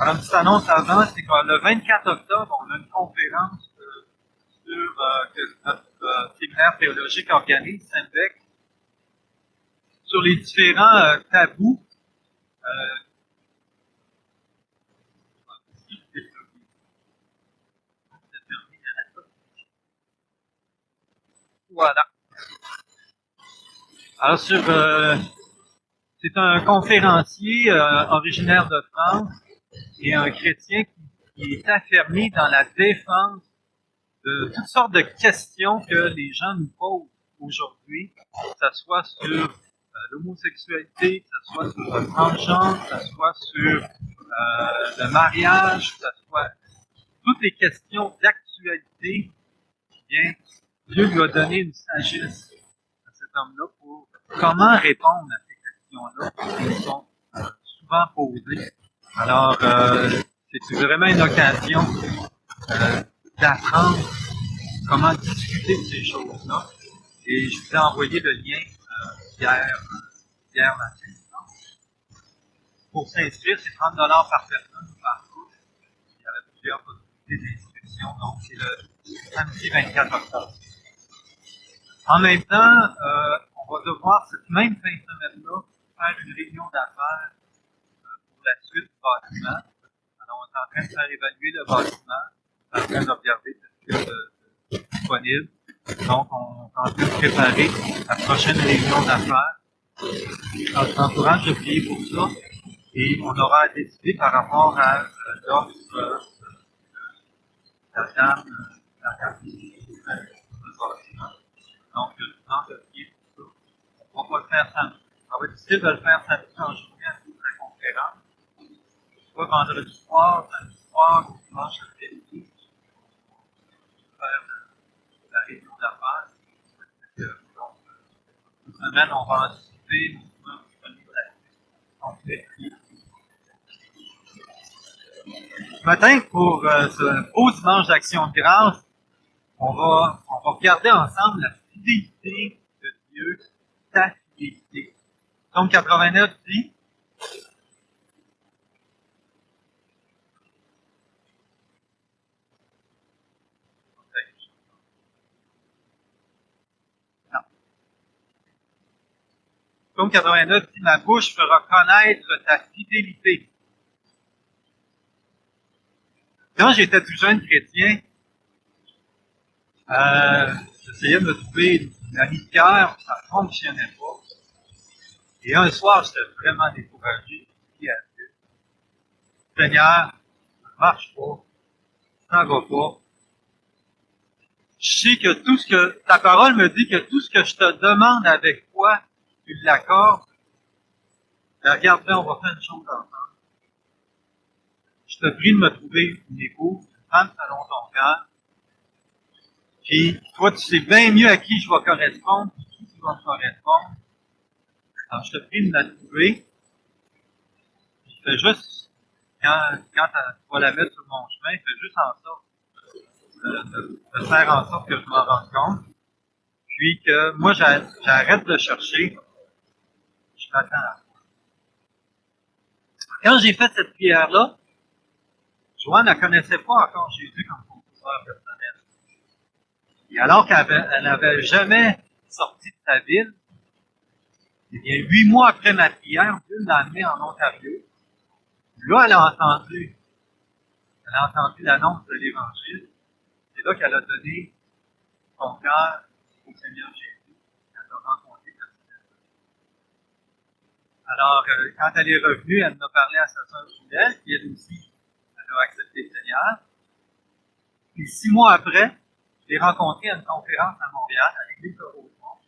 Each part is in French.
Alors, une petite annonce avant, c'est que le 24 octobre, on a une conférence que notre séminaire théologique organise, Saint-Bec, sur les différents tabous. Voilà. Alors, c'est un conférencier originaire de France et un chrétien qui est affermi dans la défense de toutes sortes de questions que les gens nous posent aujourd'hui, que ce soit sur l'homosexualité, que ce soit sur le transgenre, que ce soit sur le mariage, que ce soit toutes les questions d'actualité. Bien, Dieu lui a donné une sagesse à cet homme-là pour comment répondre à ces questions-là qui sont souvent posées. Alors, c'est vraiment une occasion d'apprendre comment discuter de ces choses-là. Et je vous ai envoyé le lien hier matin. Pour s'inscrire, c'est 30 $ par personne ou par couple. Il y avait plusieurs possibilités d'inscription, donc c'est le samedi 24 octobre. En même temps, on va devoir cette même fin de semaine-là faire une réunion d'affaires pour la suite du bâtiment. Alors, on est en train de faire évaluer le bâtiment, on est en train de regarder ce qu'il y a de disponible. Donc, on est en train de préparer la prochaine réunion d'affaires. Alors, je t'encourage de prier pour ça. Et on aura à décider par rapport à l'offre la dame du bâtiment. Donc, je vous demande de prier pour ça. On va pas le faire samedi. Ça va être difficile de le faire samedi en journée à toute la conférence. Soit vendredi soir, samedi soir, ou dimanche après-midi. Faire la réunion d'affaires. Donc, cette semaine, on va anticiper nous disponible à la Ce matin, pour ce beau dimanche d'Action de grâce, on va regarder ensemble la fidélité de Dieu, ta fidélité. Psaume 89 dit, non. Psaume 89 dit, ma bouche fera connaître ta fidélité. Quand j'étais tout jeune chrétien, j'essayais de me trouver une amie de cœur, ça ne fonctionnait pas. Et un soir, j'étais vraiment découragé. J'ai dit à Dieu, Seigneur, ça ne marche pas, ça ne va pas. Je sais que tout ce que, ta parole me dit que tout ce que je te demande avec foi, tu l'accordes. Mais regarde, là, on va faire une chose ensemble. Je te prie de me trouver une épouse, une femme selon ton cœur. Puis, toi, tu sais bien mieux à qui je vais correspondre, puis qui tu vas me correspondre. Alors, je te prie de me la trouver. Puis, fais juste, quand tu vas la mettre sur mon chemin, fais juste en sorte de faire en sorte que je m'en rende compte. Puis que moi, j'arrête de chercher. Je m'attends à toi. Quand j'ai fait cette prière-là, Joanne ne connaissait pas encore Jésus comme son sauveur personnel. Et alors qu'elle n'avait jamais sorti de sa ville, eh bien, 8 mois après ma prière, Dieu l'a amenée en Ontario. Là, elle a entendu l'annonce de l'Évangile. C'est là qu'elle a donné son cœur au Seigneur Jésus. Elle l'a rencontré personnellement. Alors, quand elle est revenue, elle m'a parlé à sa sœur Juliette, qui elle aussi, elle a accepté le Seigneur. Puis 6 mois après, je l'ai rencontrée à une conférence à Montréal, à l'église de Rosemont,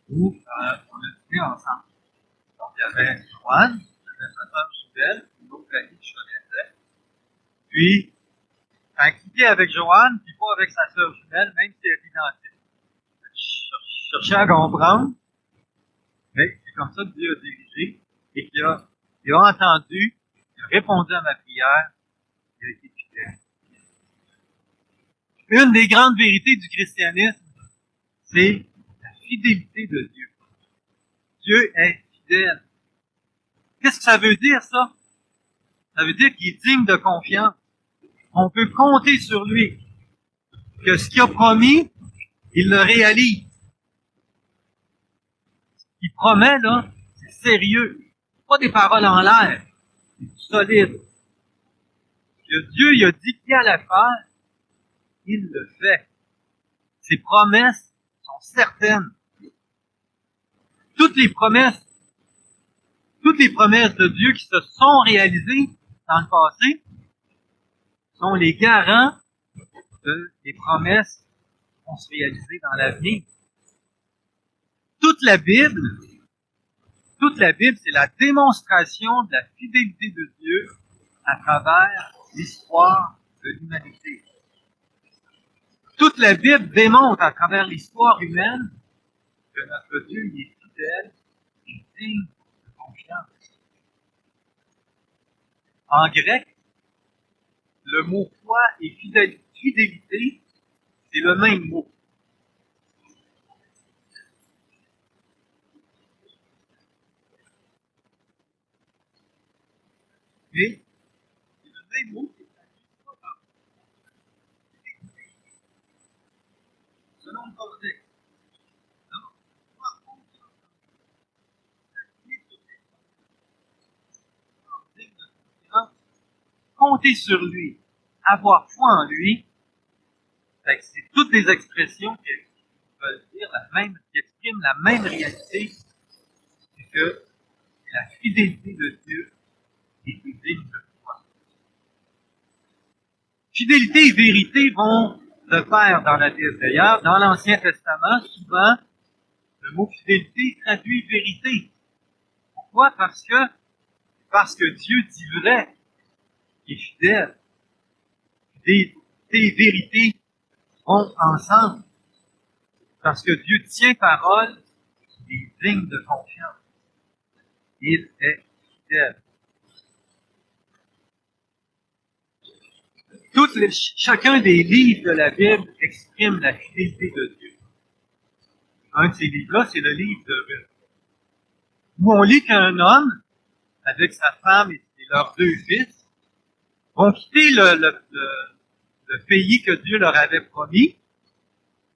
où on a dîné ensemble. Donc, il y avait Joanne, il y avait sa sœur Juliette, une autre amie que je connaissais. Puis, elle a quitté avec Joanne, puis pas avec sa sœur jumelle, même si elle est identique. Je cherchais à comprendre, mais c'est comme ça que Dieu a dirigé, et qu'il a entendu, il a répondu à ma prière, il a été fidèle. Une des grandes vérités du christianisme, c'est la fidélité de Dieu. Dieu est fidèle. Qu'est-ce que ça veut dire, ça? Ça veut dire qu'il est digne de confiance. On peut compter sur lui. Que ce qu'il a promis, il le réalise. Ce qu'il promet, là, c'est sérieux. Pas des paroles en l'air. C'est solide. Que Dieu, il a dit qu'il allait faire, il le fait. Ses promesses sont certaines. Toutes les promesses de Dieu qui se sont réalisées dans le passé sont les garants des promesses qui vont se réaliser dans l'avenir. Toute la Bible, c'est la démonstration de la fidélité de Dieu à travers l'histoire de l'humanité. Toute la Bible démontre à travers l'histoire humaine que notre Dieu il est fidèle et digne de confiance. En grec, le mot foi et fidélité, c'est le même mot. Et c'est le même mot qui est traduit selon le contexte. Compter sur lui, avoir foi en lui, c'est toutes les expressions qui veulent dire qui expriment la même réalité, c'est que la fidélité de Dieu est digne de foi. Fidélité et vérité vont de pair dans la Bible. D'ailleurs, dans l'Ancien Testament, souvent, le mot fidélité traduit vérité. Pourquoi? Parce que Dieu dit vrai, il est fidèle. Fidélité et vérité vont ensemble. Parce que Dieu tient parole, il est digne de confiance. Il est fidèle. Chacun des livres de la Bible exprime la fidélité de Dieu. Un de ces livres-là, c'est le livre de Ruth, où on lit qu'un homme, avec sa femme et leurs 2 fils, vont quitter le pays que Dieu leur avait promis.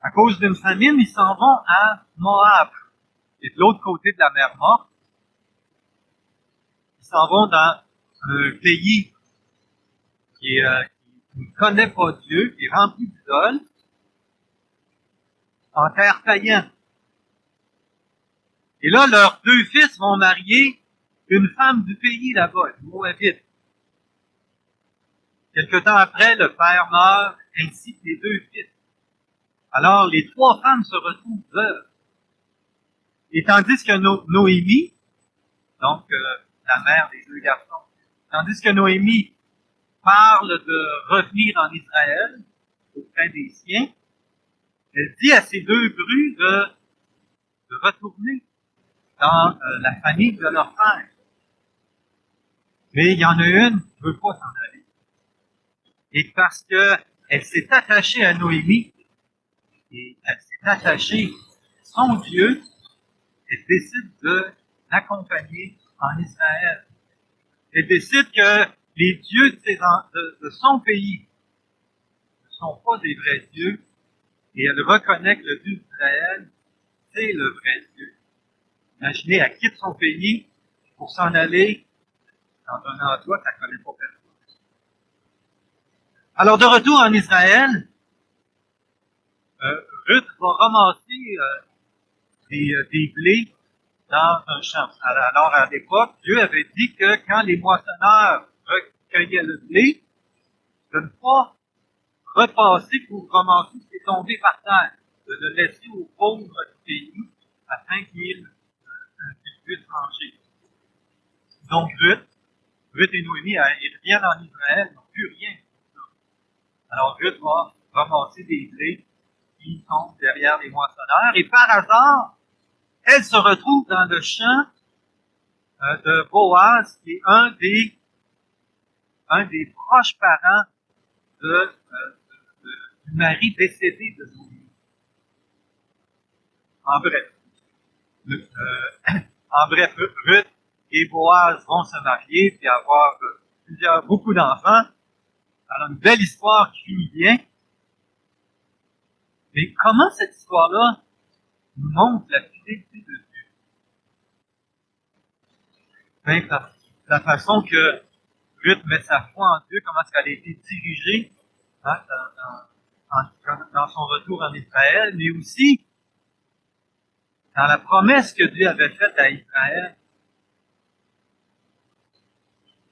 À cause d'une famine, ils s'en vont à Moab, qui est de l'autre côté de la mer Morte. Ils s'en vont dans un pays qui ne connaît pas Dieu, qui est rempli d'idoles, en terre païenne. Et là, leurs 2 fils vont marier une femme du pays là-bas, une Moabite. Quelque temps après, le père meurt, ainsi que les 2 fils. Alors, les 3 femmes se retrouvent veuves. Et tandis que Noémie, donc la mère des 2 garçons, tandis que Noémie parle de revenir en Israël, auprès des siens, elle dit à ses 2 brus de retourner dans la famille de leur père. Mais il y en a une qui ne veut pas s'en aller. Et parce qu'elle s'est attachée à Noémie, et elle s'est attachée à son Dieu, elle décide de l'accompagner en Israël. Elle décide que les dieux de son pays ne sont pas des vrais dieux, et elle reconnaît que le Dieu d'Israël, c'est le vrai Dieu. Imaginez, elle quitte son pays pour s'en aller dans un endroit qu'elle ne connaît pas personne. Alors, de retour en Israël, Ruth va ramasser des blés dans un champ. Alors, à l'époque, Dieu avait dit que quand les moissonneurs recueillaient le blé, de ne pas repasser pour ramasser ce qui est tombé par terre, de le laisser aux pauvres du pays afin qu'ils puissent manger. Donc, Ruth et Noémie, ils reviennent en Israël, ils n'ont plus rien. Alors, Ruth va ramasser des blés qui sont derrière les moissonneurs, et par hasard, elle se retrouve dans le champ de Boaz, qui est un des proches parents du mari décédé de Noémie. En bref, Ruth et Boaz vont se marier puis avoir beaucoup d'enfants. Alors, une belle histoire qui finit bien. Mais comment cette histoire-là nous montre la fidélité de Dieu? Ben, la façon que Ruth met sa foi en Dieu, comment est-ce qu'elle a été dirigée hein, dans son retour en Israël, mais aussi dans la promesse que Dieu avait faite à Israël.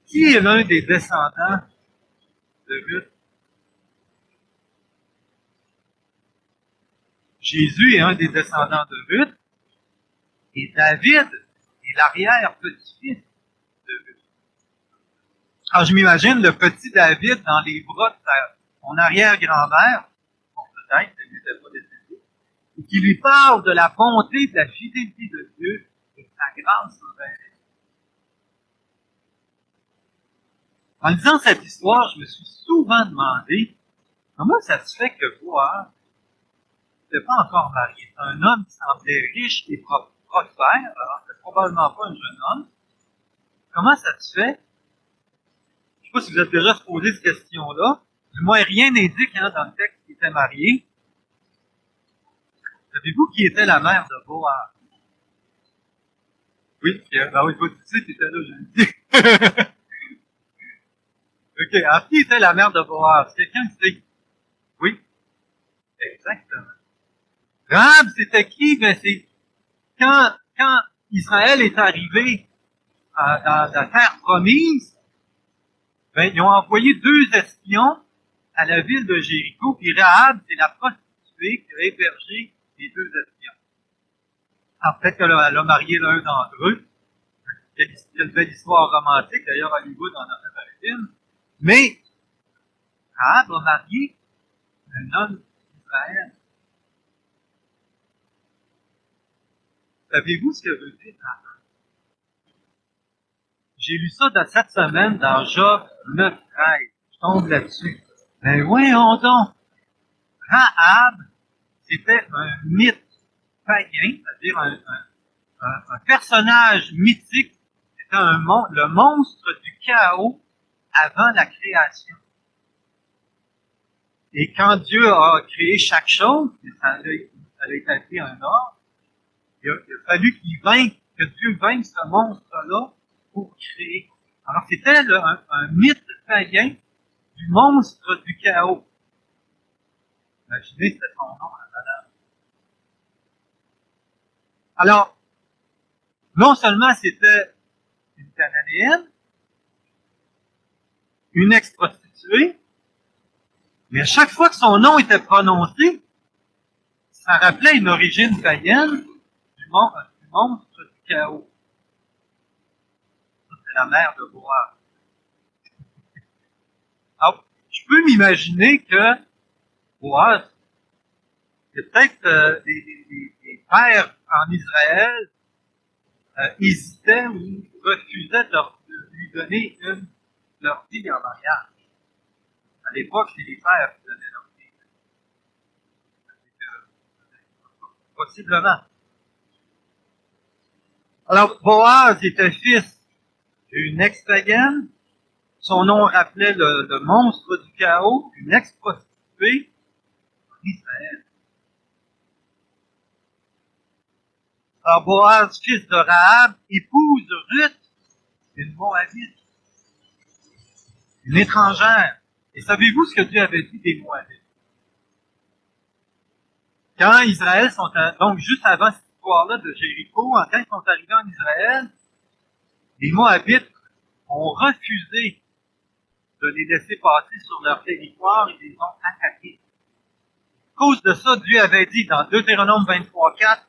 Qui est l'un des descendants de Ruth? Jésus est un des descendants de Ruth, et David est l'arrière-petit-fils de Ruth. Alors, je m'imagine le petit David dans les bras de son arrière-grand-mère, bon, peut-être, il n'était pas décédé, et qui lui parle de la bonté, de la fidélité de Dieu et de sa grâce envers elle. En lisant cette histoire, je me suis souvent demandé comment ça se fait que Boaz n'était pas encore marié. C'est un homme qui semblait riche et prospère, alors c'est probablement pas un jeune homme. Comment ça se fait? Je ne sais pas si vous êtes déjà posé cette question-là. Du moins, rien n'indique dans le texte qu'il était marié. Savez-vous qui était la mère de Boaz? Oui, ben oui, tu sais, tu étais là, je le dis. OK, alors qui était la mère de Boaz? Quelqu'un qui sait? Oui, exactement. Rahab, c'était qui? Ben c'est quand Israël est arrivé dans la terre promise, ben, ils ont envoyé 2 espions à la ville de Jéricho, puis Rahab, c'est la prostituée qui a hébergé les 2 espions. Alors, peut-être qu'elle a marié l'un d'entre eux. Quelle belle histoire romantique, d'ailleurs, Hollywood en a fait un film. Mais Rahab a marié un homme d'Israël. Savez-vous ce que veut dire Rahab? J'ai lu ça cette semaine dans Job 9:13. Je tombe là-dessus. Ben voyons donc. Rahab, c'était un mythe païen, c'est-à-dire un personnage mythique. C'était le monstre du chaos avant la création. Et quand Dieu a créé chaque chose, ça a établi un ordre, il a fallu que Dieu vainque ce monstre-là pour créer. Alors c'était un mythe païen du monstre du chaos. Imaginez, c'était son nom à Madame. Alors, non seulement c'était une Cananéenne, une ex-prostituée, mais à chaque fois que son nom était prononcé, ça rappelait une origine païenne du monstre du chaos. Ça, c'est la mère de Boaz. Alors, je peux m'imaginer que Boaz, c'est peut-être des pères en Israël hésitaient ou refusaient de lui donner leur fille en mariage. À l'époque, c'est les pères qui donnaient leur fille. Possiblement. Alors, Boaz était fils d'une ex-païenne. Son nom rappelait le monstre du chaos, une ex-prostituée en Israël. Alors, Boaz, fils de Rahab, épouse Ruth, une Moabite, une étrangère. Et savez-vous ce que Dieu avait dit des Moabites? Quand Israël donc juste avant cette histoire-là de Jéricho, quand ils sont arrivés en Israël, les Moabites ont refusé de les laisser passer sur leur territoire et les ont attaqués. À cause de ça, Dieu avait dit dans Deutéronome 23:4,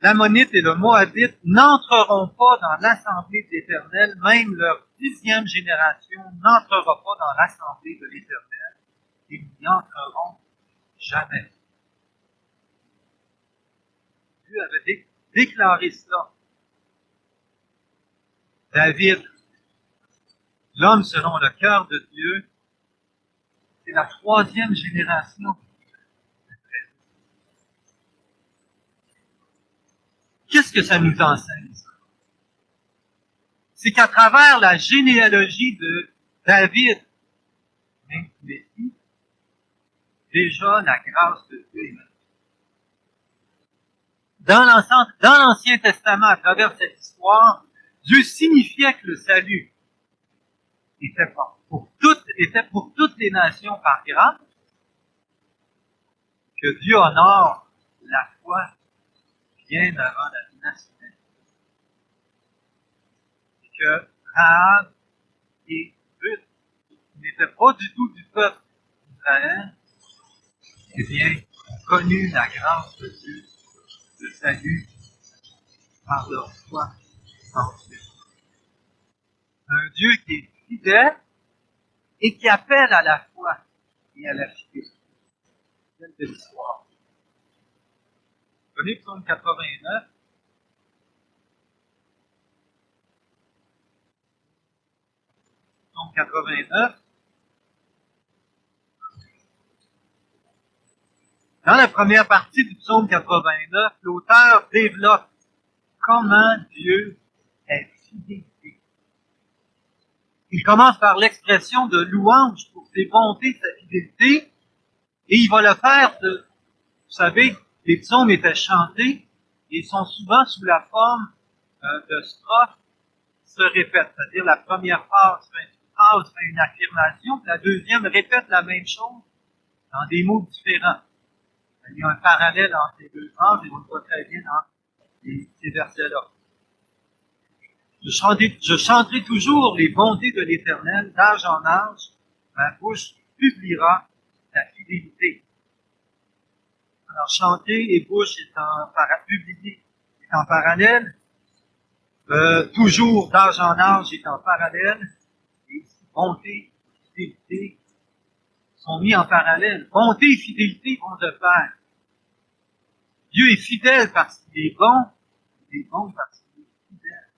l'Ammonite et le Moabite n'entreront pas dans l'assemblée de l'Éternel, même leur 10e génération n'entrera pas dans l'assemblée de l'Éternel, ils n'y entreront jamais. Dieu avait déclaré cela. David, l'homme selon le cœur de Dieu, c'est la 3e génération. Qu'est-ce que ça nous enseigne, ça? c'est qu'à travers la généalogie de David, même Messie, déjà la grâce de Dieu est là. Dans l'Ancien Testament, à travers cette histoire, Dieu signifiait que le salut était pour toutes les nations par grâce, que Dieu honore la foi bien avant la nationalité. Et que Rahab et Ruth n'étaient pas du tout du peuple d'Israël, eh bien, ont connu la grâce de Dieu, le salut, par leur foi en Dieu. Un Dieu qui est fidèle et qui appelle à la foi et à la fidélité. C'est de l'histoire. Vous connaissez Psaume 89? Psaume 89. Dans la première partie du Psaume 89, l'auteur développe comment Dieu est fidèle. Il commence par l'expression de louange pour ses bontés, sa fidélité, et il va le faire vous savez, les psaumes étaient chantés, et sont souvent sous la forme de strophes qui se répètent. C'est-à-dire la première phrase fait une affirmation, puis la deuxième répète la même chose dans des mots différents. Il y a un parallèle entre les deux phrases, et on le voit très bien dans ces versets-là. Je chanterai toujours les bontés de l'Éternel, d'âge en âge, ma bouche publiera ta fidélité. Alors, chanter et bouche publier est en parallèle, toujours d'âge en âge est en parallèle, et bonté et fidélité sont mis en parallèle. Bonté et fidélité vont de pair. Dieu est fidèle parce qu'il est bon, il est bon parce qu'il est fidèle.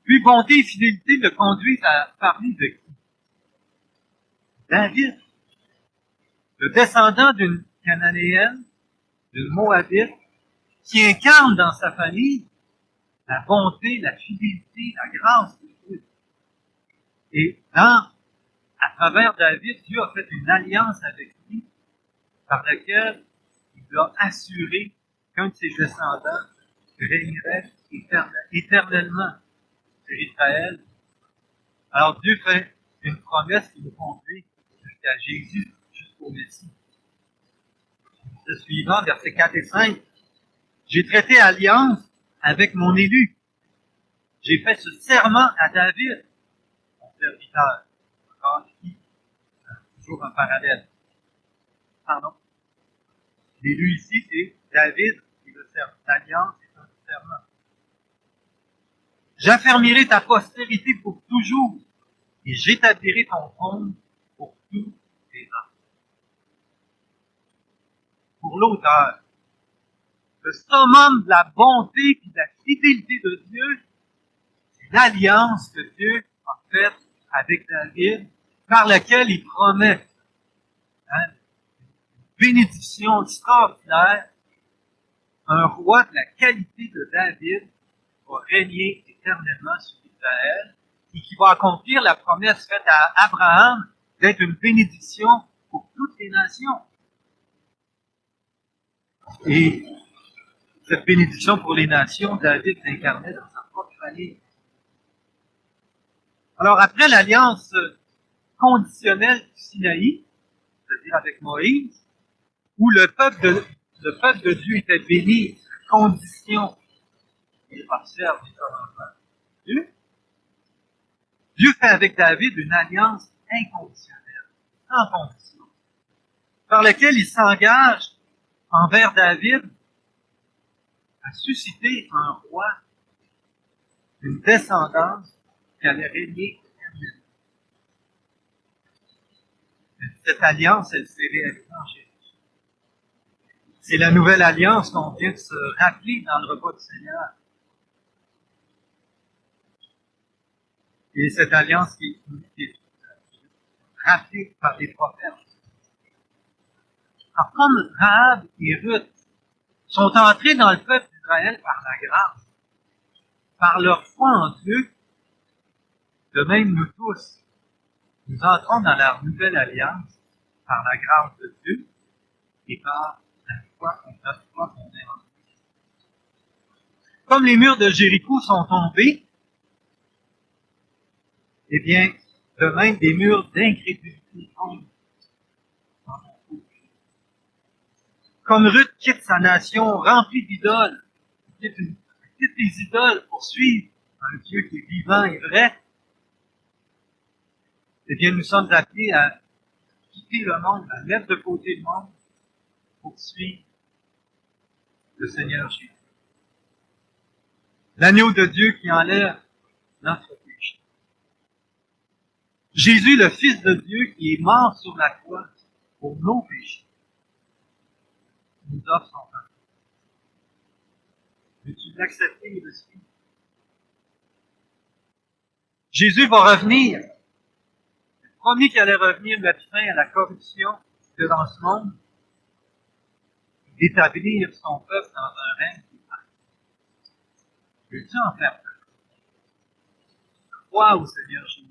Puis bonté et fidélité le conduisent à parler de qui? David, le descendant d'une Cananéenne, d'une Moabite, qui incarne dans sa famille la bonté, la fidélité, la grâce de Dieu. Et à travers David, Dieu a fait une alliance avec lui par laquelle il lui a assuré qu'un de ses descendants régnerait éternellement sur Israël. Alors Dieu fait une promesse qui nous conduit jusqu'à Jésus, jusqu'au Messie. Le suivant, versets 4 et 5. J'ai traité alliance avec mon élu. J'ai fait ce serment à David, mon serviteur. Encore ici, toujours un parallèle. Pardon. L'élu ici, c'est David, et l'alliance est un serment. J'affermirai ta postérité pour toujours, et j'établirai ton trône pour tous les ans. Pour l'auteur, le summum de la bonté et de la fidélité de Dieu, c'est l'alliance que Dieu a faite avec David, par laquelle il promet une bénédiction extraordinaire. Un roi de la qualité de David va régner éternellement sur Israël et qui va accomplir la promesse faite à Abraham d'être une bénédiction pour toutes les nations. Et cette bénédiction pour les nations, David l'incarnait dans sa propre famille. Alors après l'alliance conditionnelle du Sinaï, c'est-à-dire avec Moïse, où le peuple de Dieu était béni à condition qu'il observe les commandements de Dieu, Dieu fait avec David une alliance inconditionnelle, sans condition, par laquelle il s'engage envers David à susciter un roi d'une descendance qui allait régner éternellement. Cette alliance, elle s'est réalisée en Jésus. C'est la nouvelle alliance qu'on vient de se rappeler dans le repas du Seigneur. Et cette alliance qui est rappelée par les prophètes. Alors, comme Rahab et Ruth sont entrés dans le peuple d'Israël par la grâce, par leur foi en Dieu, de même nous tous, nous entrons dans la nouvelle alliance par la grâce de Dieu et par la foi et notre foi qu'on est en Christ. Comme les murs de Jéricho sont tombés, eh bien, de même des murs d'incrédulité tombent. Comme Ruth quitte sa nation remplie d'idoles, quitte les idoles pour suivre un Dieu qui est vivant et vrai, eh bien, nous sommes appelés à quitter le monde, à mettre de côté le monde pour suivre le Seigneur Jésus. L'agneau de Dieu qui enlève notre péché. Jésus, le Fils de Dieu, qui est mort sur la croix pour nos péchés, nous offre son pardon. Veux-tu l'accepter et le suivre? Jésus va revenir. Il a promis qu'il allait revenir, mettre fin à la corruption devant ce monde, d'établir son peuple dans un règne qui passe. Veux-tu en faire partie? Crois au Seigneur Jésus.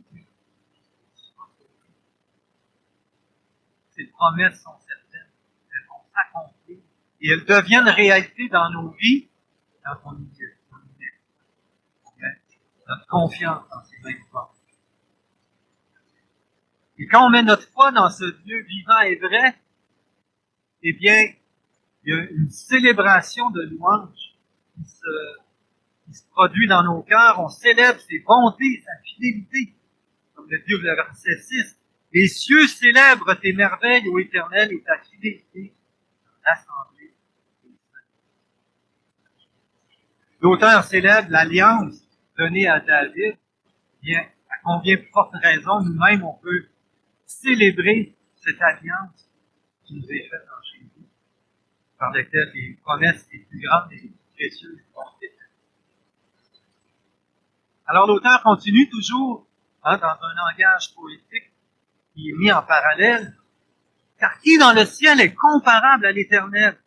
Ces promesses sont certaines. Elles vont s'accomplir. Et elles deviennent réalité dans nos vies quand on y met notre confiance dans ces mêmes formes. Et quand on met notre foi dans ce Dieu vivant et vrai, eh bien, il y a une célébration de louange qui se produit dans nos cœurs. On célèbre ses bontés, sa fidélité. Comme le dit le verset 6. Les cieux célèbrent tes merveilles, ô Éternel, et ta fidélité dans l'assemblée des saints. L'auteur célèbre l'alliance donnée à David. Bien, à combien plus forte raison, nous-mêmes, on peut célébrer cette alliance qui nous est faite en Jésus, par laquelle les promesses les plus grandes et les plus précieuses vont être. Alors l'auteur continue toujours dans un langage poétique qui est mis en parallèle. Car qui dans le ciel est comparable à l'Éternel?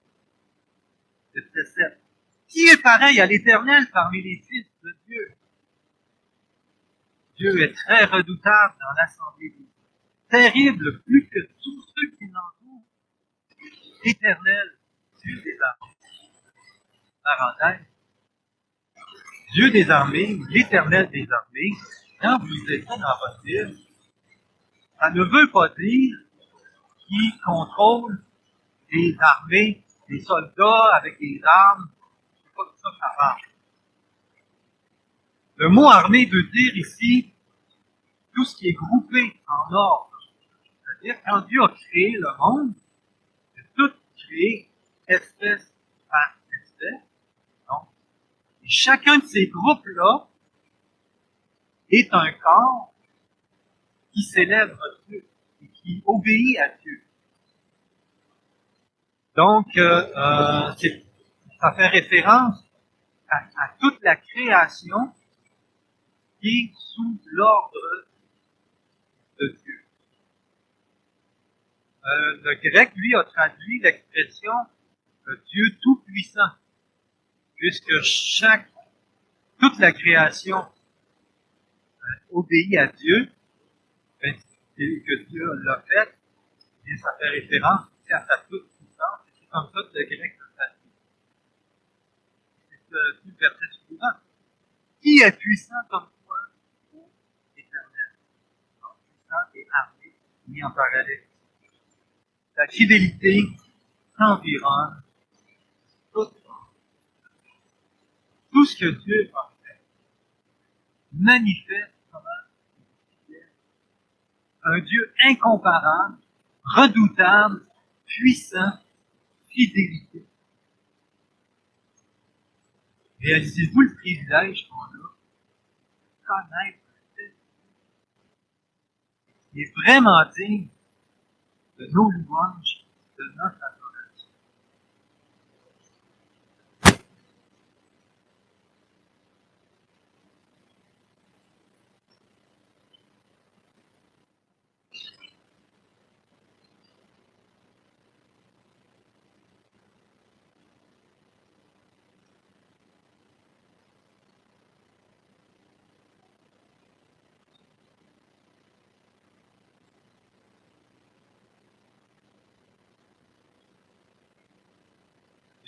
Verset 7. Qui est pareil à l'Éternel parmi les fils de Dieu? Dieu est très redoutable dans l'assemblée des hommes. Terrible plus que tous ceux qui l'entourent. Éternel, Dieu des armées. Parenthèse. Dieu des armées, l'Éternel des armées, quand vous êtes dans votre Bible, ça ne veut pas dire qui contrôle des armées, des soldats avec des armes. C'est pas de ça que ça parle. Le mot armée veut dire ici tout ce qui est groupé en ordre. C'est-à-dire, quand Dieu a créé le monde, il a tout créé espèce par espèce. Donc, et chacun de ces groupes-là est un corps qui célèbre Dieu et qui obéit à Dieu. Donc, ça fait référence à toute la création qui est sous l'ordre de Dieu. Le grec, lui, a traduit l'expression Dieu tout-puissant, puisque toute la création obéit à Dieu, et que Dieu l'a fait, et ça fait référence à sa toute-puissance, et c'est comme ça que le grec le traduit. C'est le verset suivant. Qui est puissant comme toi, ô Éternel? Donc, puissant et armé, mis en parallèle. La fidélité t'environne tout ce que Dieu a fait. Manifeste comment il est fidèle. Un Dieu incomparable, redoutable, puissant, fidélité. Réalisez-vous le privilège qu'on a de connaître Dieu. Il est vraiment digne de nos louanges, de notre adoration.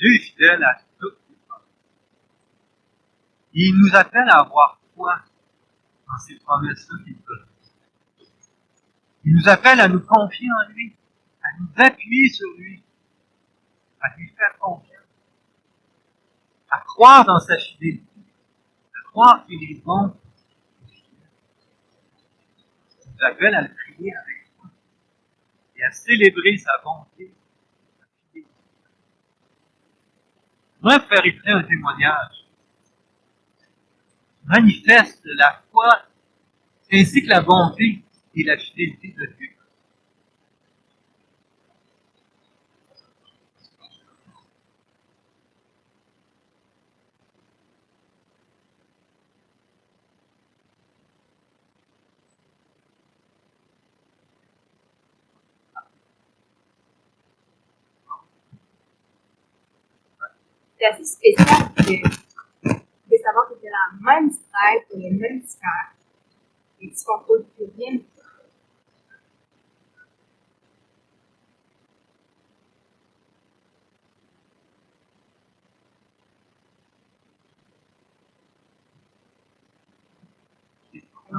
Dieu est fidèle à toutes les promesses. Il nous appelle à avoir foi dans ces promesses-là qu'il nous donne. Il nous appelle à nous confier en lui, à nous appuyer sur lui, à lui faire confiance, à croire dans sa fidélité, à croire qu'il est bon. Il nous appelle à le prier avec nous et à célébrer sa bonté, sa fidélité. Moi, faire ici un témoignage manifeste la foi ainsi que la bonté et la fidélité de Dieu. C'est assez spécial de savoir que c'est la même sphère, pour les mêmes sphères, et que tu ne contrôles plus rien. La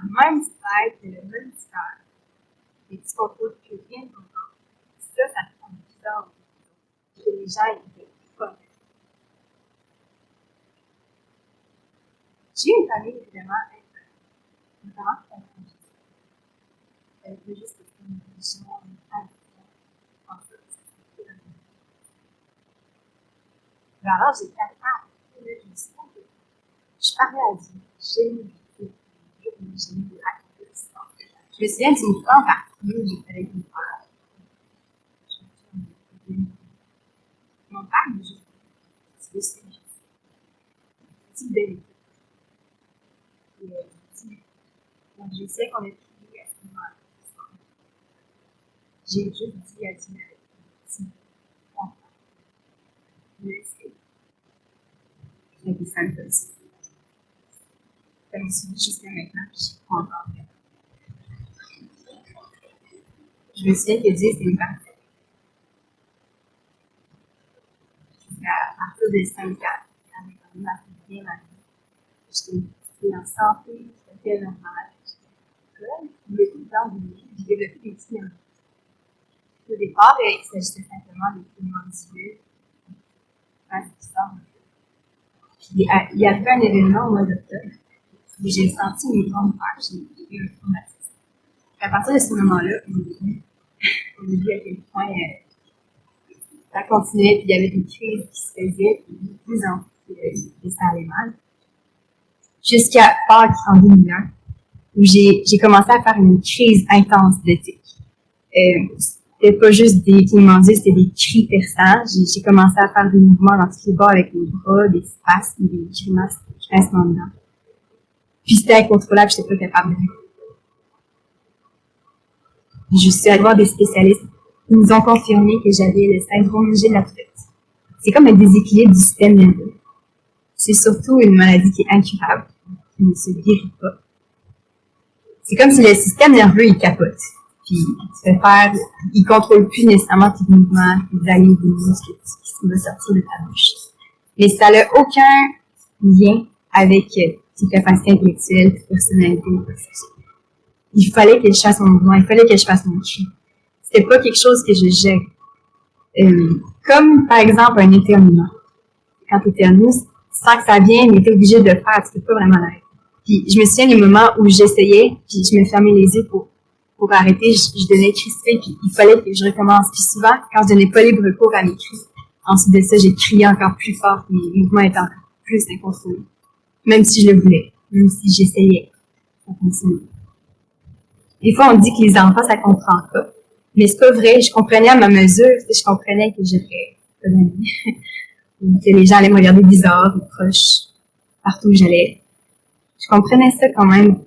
même sphère, c'est le même sphère, et tu ne contrôles plus rien de ton corps. Ça te rend bizarre. Que les gens ils ne pas. J'ai une famille vraiment notamment elle veut juste que c'est une religion, une tradition. En fait, c'est ça. Alors, j'ai 4 ans. Je me suis dit, je parlais à Dieu. J'ai mis de raconter l'histoire. Je me souviens d'une fois en particulier où j'étais avec mon père. Mon père me dit, c'est ce que je dis. Belle équipe. Donc, je sais qu'on a prié à ce moment-là. J'ai juste dit à Dieu avec petit enfant. Je sais. J'ai des scènes comme ça. Ça me suit jusqu'à maintenant, puis je crois encore. Je me souviens que Dieu, c'est une partie. À partir de 5 ans, ça m'a quand même assez bien ma vie. J'étais en santé, j'étais normale. Mais tout le temps, j'ai développé des petits nerfs. Au départ, il s'agissait simplement des pigments d'yeux. Il y a eu un événement au mois d'octobre où j'ai senti mes jambes faire, j'ai eu un traumatisme. À partir de ce moment-là, on a vu à quel point ça continuait, puis il y avait des crises qui se faisaient, puis de plus en plus, ça allait mal. Jusqu'à Pâques en 2001, où j'ai commencé à faire une crise intense d'éthique. C'était pas juste des clignements d'yeux, c'était des cris perçants. J'ai commencé à faire des mouvements dans tous les bords avec les bras, des spasmes, des grincements de dents. Puis c'était incontrôlable, j'étais pas capable de rire. Je suis allée voir des spécialistes. Ils nous ont confirmé que j'avais le syndrome G de la Tourette. C'est comme un déséquilibre du système nerveux. C'est surtout une maladie qui est incurable, qui ne se guérit pas. C'est comme si le système nerveux, il capote. Puis, il contrôle plus nécessairement tes mouvements, tes allées, tes muscles, ce qui va sortir de ta bouche. Mais ça n'a aucun lien avec tes capacités intellectuelles, tes personnalités, ou quoi que ce soit. Il fallait que je fasse mon mouvement, il fallait que je fasse mon cri. C'était pas quelque chose que je gère. Comme, par exemple, un éternuement. Quand tu éternues, sans que ça vienne, mais t'es obligé de le faire, tu peux pas vraiment l'arrêter. Puis, je me souviens des moments où j'essayais, puis je me fermais les yeux pour arrêter, je devenais crispée, puis il fallait que je recommence. Puis souvent, quand je donnais pas libre cours à mes cris, ensuite de ça, j'ai crié encore plus fort, puis mes mouvements étaient encore plus incontrôlés. Même si je le voulais, même si j'essayais, ça fonctionnait. Des fois, on dit que les enfants, ça comprend pas. Mais c'est pas vrai, je comprenais à ma mesure, je comprenais que j'aurais pas d'amis, que les gens allaient me regarder bizarre, ou proche, partout où j'allais. Je comprenais ça quand même.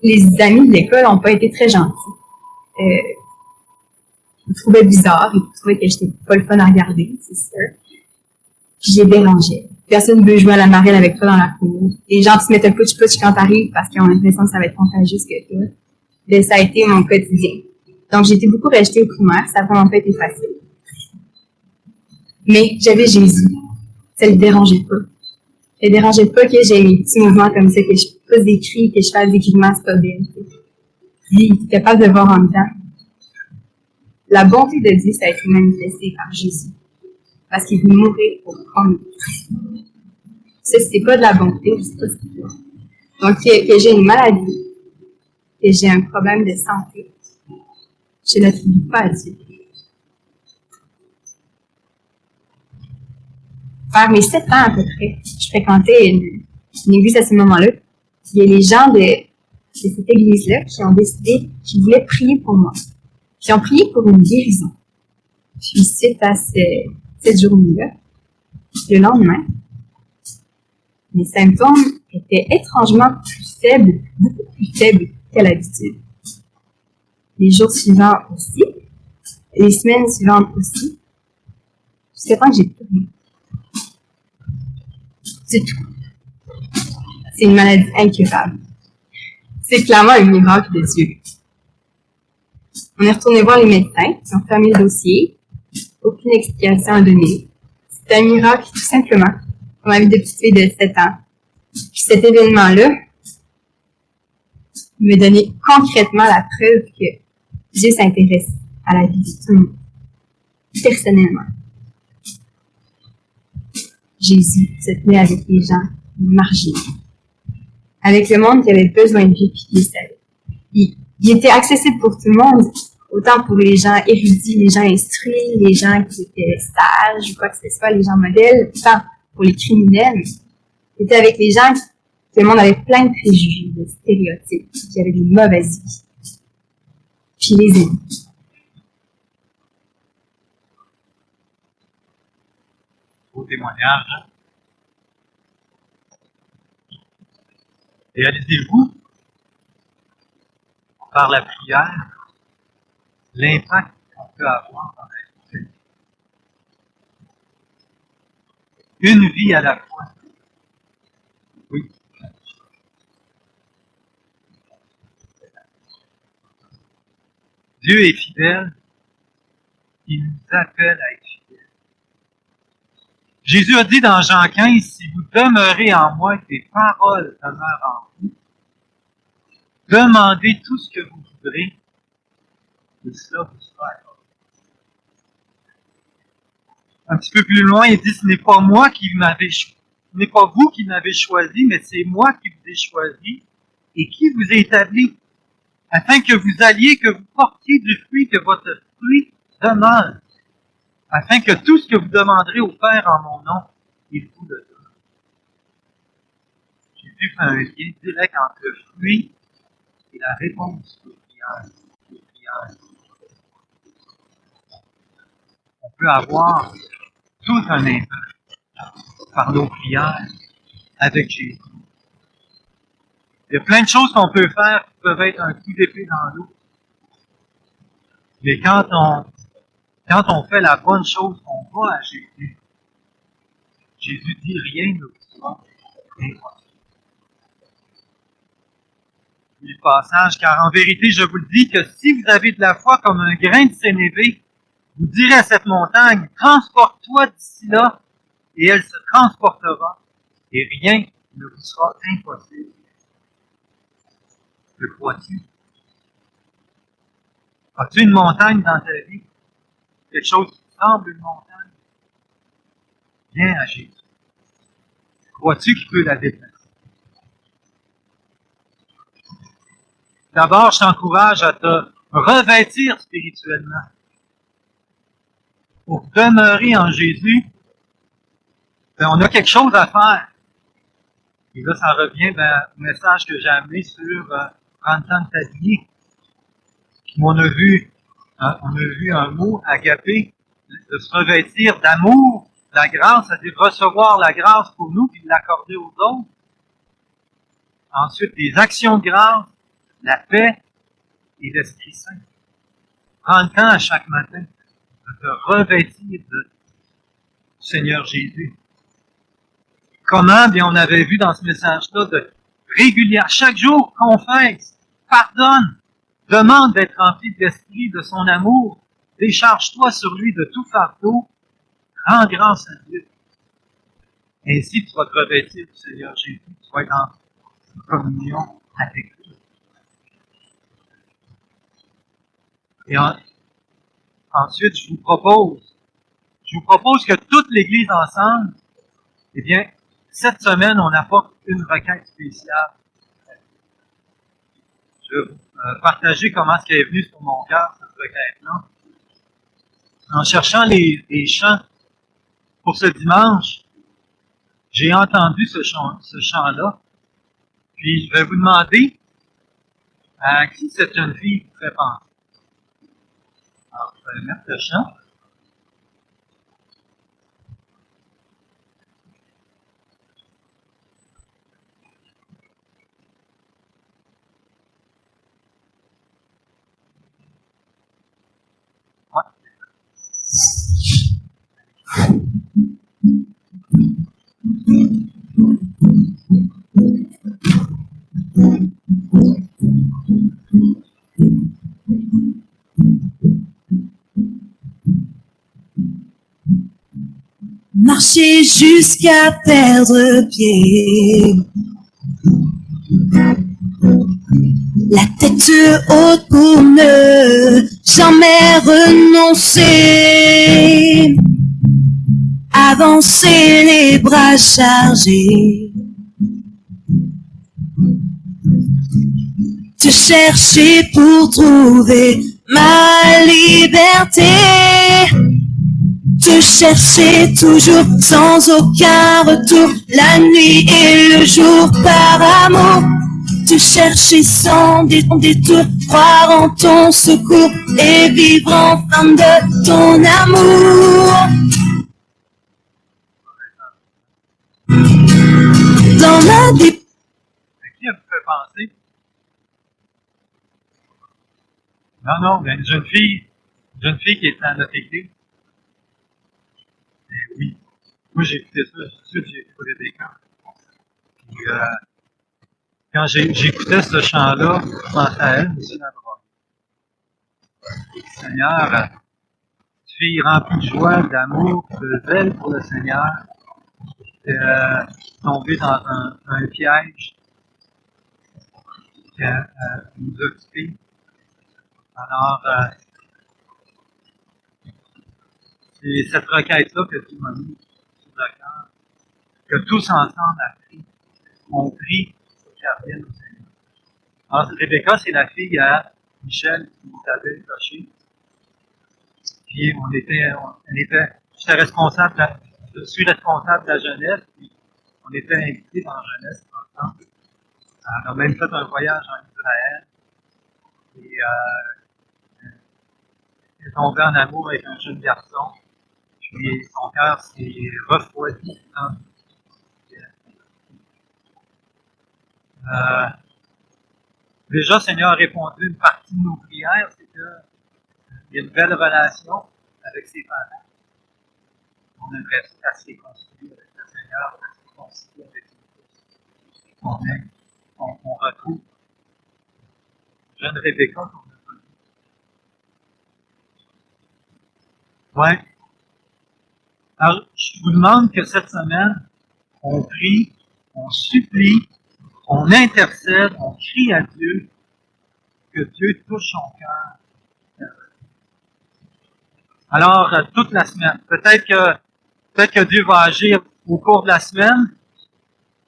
Les amis de l'école n'ont pas été très gentils. Ils me trouvaient bizarre, ils trouvaient que j'étais pas le fun à regarder, c'est sûr. Puis j'ai dérangé. Personne ne veut jouer à la marelle avec toi dans la cour. Les gens se mettent un putsch-putsch quand t'arrives parce qu'ils ont l'impression que ça va être contagieux ce que toi. ben, ça a été mon quotidien. Donc, j'ai été beaucoup rejetée au primaire, ça n'a vraiment pas été facile. Mais j'avais Jésus. Ça ne le dérangeait pas. Ça ne le dérangeait pas que j'ai mes petits mouvements comme ça, que je pousse des cris, que je fasse des grignements, c'est pas bien. Lui, il était capable de voir en dedans. La bonté de Dieu, ça a été manifesté par Jésus. Parce qu'il veut mourir pour prendre. Ça, c'est pas de la bonté, je sais pas ce que c'est. Donc, que j'ai une maladie, que j'ai un problème de santé, je ne l'attribue pas à Dieu. Vers mes 7 ans à peu près, je fréquentais une église à ce moment-là. Il y a les gens de cette église-là qui ont décidé qu'ils voulaient prier pour moi. Qui ont prié pour une guérison. Puis suite à cette journée-là, le lendemain, mes symptômes étaient étrangement plus faibles, beaucoup plus faibles qu'à l'habitude. Les jours suivants aussi, les semaines suivantes aussi, jusqu'à temps que j'ai plus rien. C'est tout. C'est une maladie incurable. C'est clairement un miracle de Dieu. On est retourné voir les médecins, ils ont fermé le dossier. Aucune explication à donner. C'est un miracle, tout simplement. On a vu de petites filles de 7 ans. Puis cet événement-là me donnait concrètement la preuve que Dieu s'intéresse à la vie de tout le monde. Personnellement. Jésus se tenait avec les gens marginaux. Avec le monde qui avait besoin de lui puis qui le savait. Il était accessible pour tout le monde, autant pour les gens érudits, les gens instruits, les gens qui étaient sages ou quoi que ce soit, les gens modèles, autant pour les criminels. Il était avec les gens que le monde avait plein de préjugés, de stéréotypes, qui avaient des mauvaises vies. Puis les aimait. Beau témoignage. Hein? Réalisez-vous, par la prière, l'impact qu'on peut avoir dans la vie. Une vie à la fois. Oui. Dieu est fidèle. Il nous appelle à être fidèles. Jésus a dit dans Jean 15, si vous demeurez en moi, que les paroles demeurent en vous, demandez tout ce que vous voudrez, et cela vous sera accordé. Un petit peu plus loin, il dit, ce n'est pas moi qui m'avez choisi, ce n'est pas vous qui m'avez choisi, mais c'est moi qui vous ai choisi et qui vous ai établi, afin que vous alliez, que vous portiez du fruit, que votre fruit demeure, afin que tout ce que vous demanderez au Père en mon nom, il vous le donne. Jésus fait un lien direct entre le fruit et la réponse aux prières. On peut avoir tout un impact par nos prières avec Jésus. Il y a plein de choses qu'on peut faire qui peuvent être un coup d'épée dans l'eau. Mais quand on fait la bonne chose, on va à Jésus. Jésus dit rien ne vous sera impossible. Le passage, car en vérité, je vous le dis que si vous avez de la foi comme un grain de sénévé, vous direz à cette montagne, transporte-toi d'ici là, et elle se transportera, et rien ne vous sera impossible. Le crois-tu? As-tu une montagne dans ta vie? Quelque chose qui semble une montagne? Viens à Jésus. Crois-tu qu'il peut la déplacer? D'abord, je t'encourage à te revêtir spirituellement. Pour demeurer en Jésus, ben, on a quelque chose à faire. Et là, ça revient au message que j'ai amené sur prendre le temps de t'habiller. On a vu un mot, agapé, de se revêtir d'amour, la grâce, c'est-à-dire recevoir la grâce pour nous et l'accorder aux autres. Ensuite, les actions de grâce, la paix et l'Esprit Saint. Prends le temps à chaque matin de te revêtir du Seigneur Jésus. Comment? Bien, on avait vu dans ce message-là de régulière, chaque jour, confesse, pardonne, Demande d'être rempli de l'esprit de son amour. Décharge-toi sur lui de tout fardeau. Rends grâce à Dieu. Ainsi, tu vas te revêtir du Seigneur Jésus. Tu vas être en communion avec lui. Et ensuite, je vous propose que toute l'Église ensemble, eh bien, cette semaine, on apporte une requête spéciale. Je vais vous partager comment est-ce qu'elle est venue sur mon cœur, cette requête-là. En cherchant les chants pour ce dimanche, j'ai entendu ce chant-là. Puis, je vais vous demander à qui cette jeune fille vous fait penser. Alors, je vais mettre le chant. Ouais. Marcher jusqu'à perdre pied, la tête haute pour ne jamais renoncer, avancer les bras chargés, te chercher pour trouver ma liberté. Te chercher toujours sans aucun retour, la nuit et le jour par amour. Te chercher sans détour, croire en ton secours et vivre enfin de ton amour. Dans ma vie. À qui elle vous fait penser? Non, mais une jeune fille qui est à notre église. Oui. Moi, j'ai écouté ça, je suis sûr que j'ai écouté des camps. Puis, quand j'écoutais ce chant-là, je pensais à elle, aussi, la brogue. Seigneur, fille remplie de joie, d'amour, de zèle pour le Seigneur, tombée dans un piège qui nous a occupés. Alors, c'est cette requête-là que tu m'as mis sur le cœur, que tous ensemble on prie pour qu'elle revienne au Seigneur. Alors, Rebecca, c'est la fille à Michel qui nous avait coché. Puis, j'étais responsable, je suis responsable de la jeunesse, puis on était invités dans la jeunesse ensemble. On a même fait un voyage en Israël. Et, elle est tombée en amour avec un jeune garçon. Puis son cœur s'est refroidi. Déjà, Seigneur a répondu une partie de nos prières, c'est qu'il y a une belle relation avec ses parents. On aimerait ça se réconcilier avec le Seigneur, se réconcilier avec nous. On retrouve jeune Rebecca qu'on a connue. Ouais. Alors, je vous demande que cette semaine, on prie, on supplie, on intercède, on crie à Dieu, que Dieu touche son cœur. Alors, toute la semaine. Peut-être que Dieu va agir au cours de la semaine.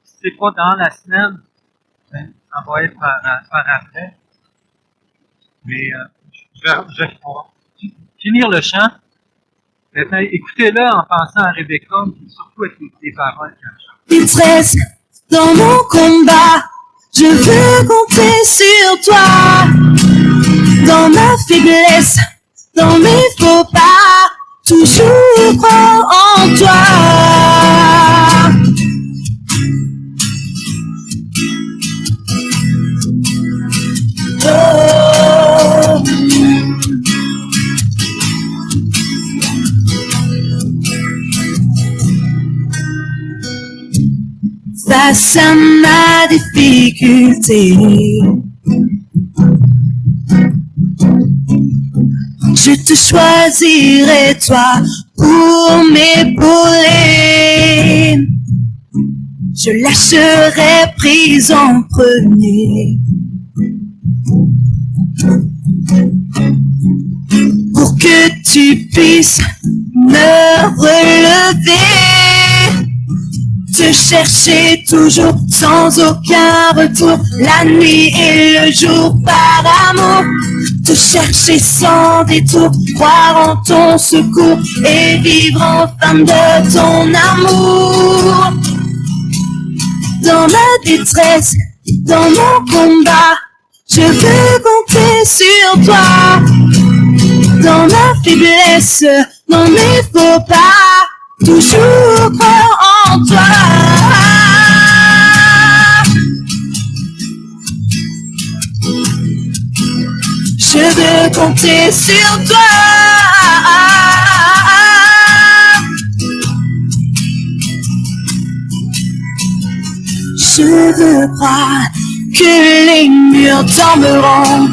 Si c'est pas dans la semaine, ben, ça va être par après. Mais on va finir le chant. Maintenant, écoutez-le en pensant à Rebecca, et surtout avec les paroles qu'elle chante. Détresse dans mon combat, je veux compter sur toi. Dans ma faiblesse, dans mes faux pas, toujours croire en toi. Oh. Face à ma difficulté, Je te choisirai toi pour m'épauler. Je lâcherai prise en premier. Pour que tu puisses me relever. Te chercher toujours sans aucun retour, la nuit et le jour par amour. Te chercher sans détour, croire en ton secours et vivre enfin de ton amour. Dans ma détresse, dans mon combat, je veux compter sur toi. Dans ma faiblesse, dans mes faux pas, toujours croire en toi. Je veux compter sur toi. Je veux croire que les murs tomberont.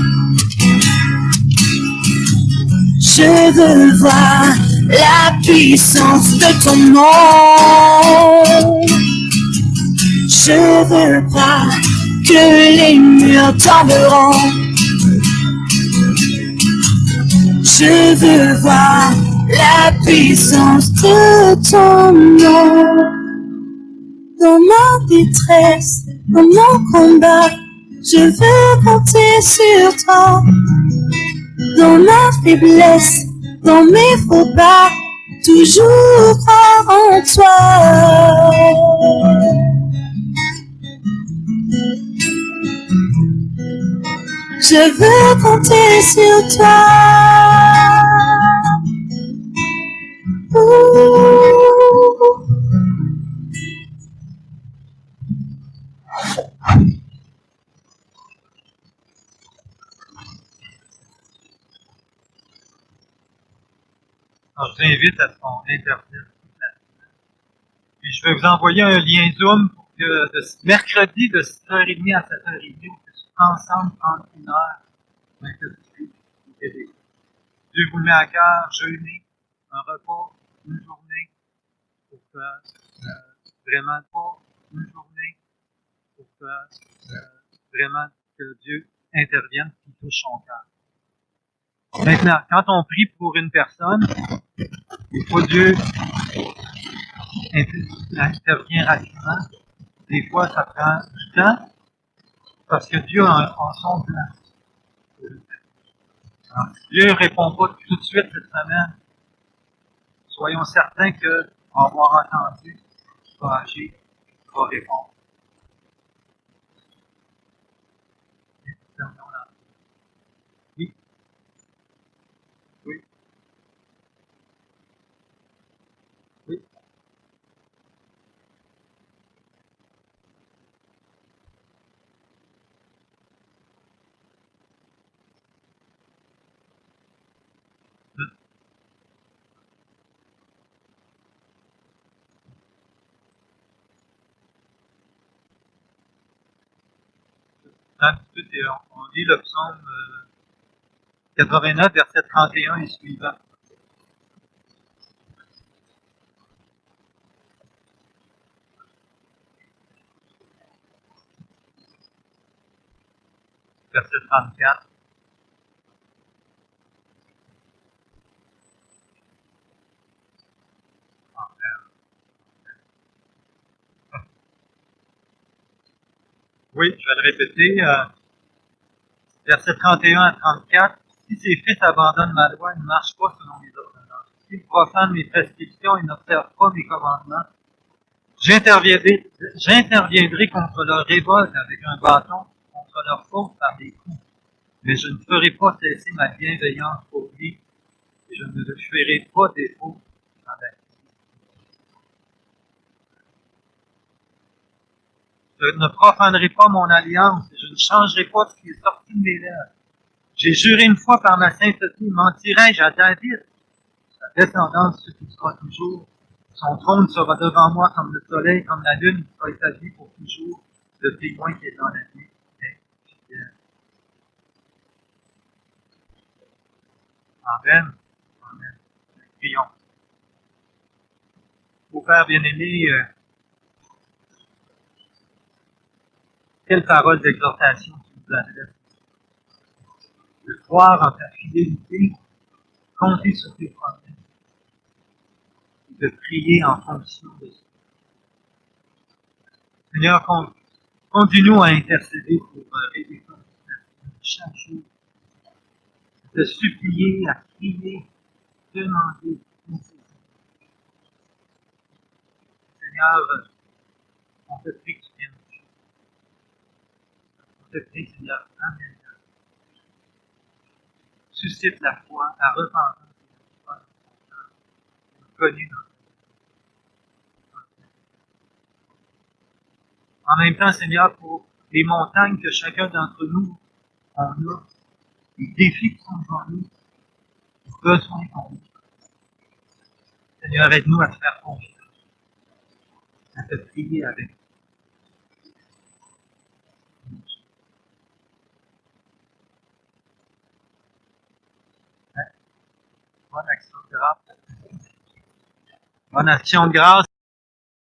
Je veux voir la puissance de ton nom. Je veux croire que les murs tomberont. Je veux voir la puissance de ton nom. Dans ma détresse, dans mon combat, je veux compter sur toi. Dans ma faiblesse, dans mes faux pas, toujours croire en toi. Je veux compter sur toi. Alors, je vous invite à ce qu'on intervienne toute la semaine. Puis je vais vous envoyer un lien Zoom pour que mercredi de 6h30 à 7h30, on puisse ensemble prendre une heure d'interview au Québec. Dieu vous le met à cœur, jeûner, un repas, une journée, pour que vraiment pas une journée, pour que vraiment que Dieu intervienne et touche son cœur. Maintenant, quand on prie pour une personne, des fois Dieu intervient rapidement. Des fois, ça prend du temps parce que Dieu a son plan. Alors, si Dieu ne répond pas tout de suite cette semaine, soyons certains qu'on va avoir entendu, qu'il va agir, qu'il va répondre. Oui. Oui. Oui. Un petit peu, on lit le psaume 89, verset 31 et suivant. Verset 34. Oui, je vais le répéter. Verset 31 à 34. Si ses fils abandonnent ma loi et ne marchent pas selon mes ordonnances, s'ils profanent mes prescriptions et n'observent pas mes commandements, j'interviendrai contre leur révolte avec un bâton, contre leur faute par des coups. Mais je ne ferai pas cesser ma bienveillance pour lui, et je ne le ferai pas défaut avec. Je ne profanerai pas mon alliance, et je ne changerai pas ce qui est sorti de mes lèvres. J'ai juré une fois par ma sainteté, mentirai-je à David, sa descendance subsistera toujours. Son trône sera devant moi comme le soleil, comme la lune, qui sera établie pour toujours, le témoin qui est dans la vie est fidèle. Amen. Amen. Prions. Ô Père bien-aimé, quelle parole d'exhortation tu nous adresses. De croire en ta fidélité, compter sur tes promesses, et de prier en fonction de ça. Seigneur, conduis-nous à intercéder pour aider ton chaque jour, de supplier, à crier, demander, nécessiter. Seigneur, on te prie que tu viennes. On te prie, Seigneur, amène. Suscite la foi, la repentance et la foi connue dans notre vie. En même temps, Seigneur, pour les montagnes que chacun d'entre nous on a, les défis qui sont devant nous, les besoins qu'on a. Seigneur, aide-nous à te faire confiance, à te prier avec nous. Bonne action de grâce. Bonne action de grâce.